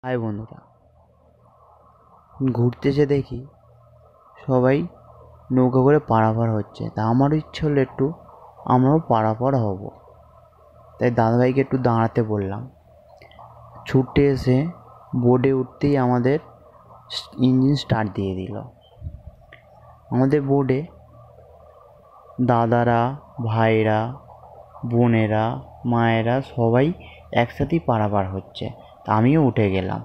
High বন্ধুরা, ঘুরতে এসে দেখি সবাই নৌকা করে পারাপার হচ্ছে। তা আমারও ইচ্ছে হলো একটু আমরাও পারাপার হব। তাই দাদাভাইকে একটু দাঁড়াতে বললাম। ছুটে এসে বোটে উঠতেই আমাদের ইঞ্জিন স্টার্ট দিয়ে দিল। আমাদের বোটে দাদারা, ভাইরা, বোনেরা, মায়েরা সবাই একসাথেই পারাপার হচ্ছে। তা আমিও উঠে গেলাম।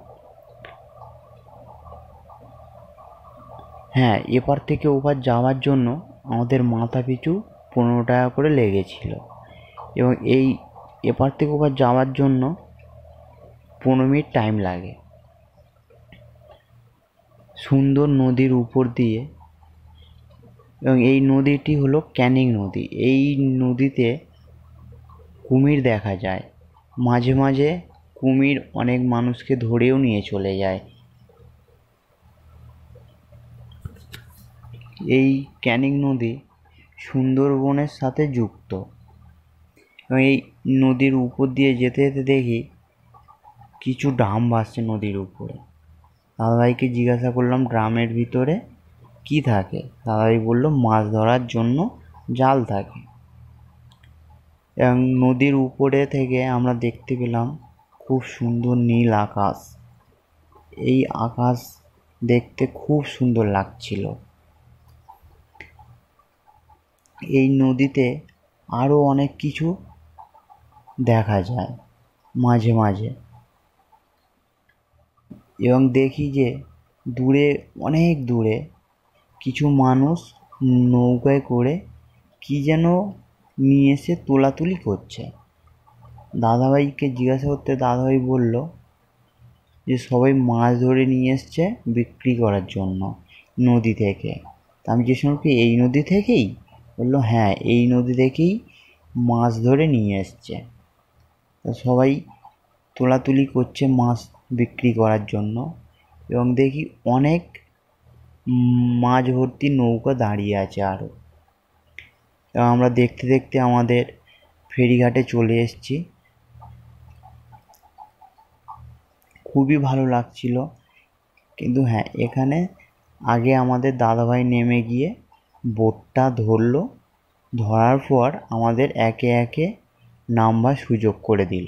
হ্যাঁ, এপার থেকে ওপার যাওয়ার জন্য আমাদের মাথা পিছু 15 টাকা করে লেগেছিল, এবং এপার থেকে ওপার যাওয়ার জন্য 15 মিনিট টাইম লাগে। সুন্দর নদীর উপর দিয়ে, এবং এই নদীটি হলো ক্যানিং নদী। এই নদীতে কুমির দেখা যায়। মাঝে মাঝে কুমির অনেক মানুষকে ধরেও নিয়ে চলে যায়। এই ক্যানিং নদী সুন্দরবনের সাথে যুক্ত, এবং এই নদীর উপর দিয়ে যেতে যেতে দেখি কিছু ড্রাম ভাসছে নদীর উপরে। দাদাভাইকে জিজ্ঞাসা করলাম ড্রামের ভিতরে কি থাকে। দাদাভাই বলল মাছ ধরার জন্য জাল থাকে। এবং নদীর উপরে থেকে আমরা দেখতে পেলাম খুব সুন্দর নীল আকাশ। এই আকাশ দেখতে খুব সুন্দর লাগছিল। এই নদীতে আরও অনেক কিছু দেখা যায় মাঝে মাঝে, এবং দেখি যে দূরে, অনেক দূরে কিছু মানুষ নৌকায় করে কি যেন নিয়ে এসে তোলাতুলি করছে। দাদাভাইকে জিজ্ঞাসা করতে দাদাভাই বলল যে সবাই মাছ ধরে নিয়ে এসছে বিক্রি করার জন্য নদী থেকে। তা আমি জিজ্ঞেস করলাম কি এই নদী থেকেই? বললো হ্যাঁ, এই নদী থেকেই মাছ ধরে নিয়ে এসছে। তা সবাই তোলাতুলি করছে মাছ বিক্রি করার জন্য, এবং দেখি অনেক মাছ ভর্তি নৌকা দাঁড়িয়ে আছে আরও। এবং আমরা দেখতে দেখতে আমাদের ফেরিঘাটে চলে এসেছি। খুবই ভালো লাগছিল। কিন্তু হ্যাঁ, এখানে আগে আমাদের দাদাভাই নেমে গিয়ে বোটটা ধরলো। ধরার পর আমাদের একে একে নামবার সুযোগ করে দিল।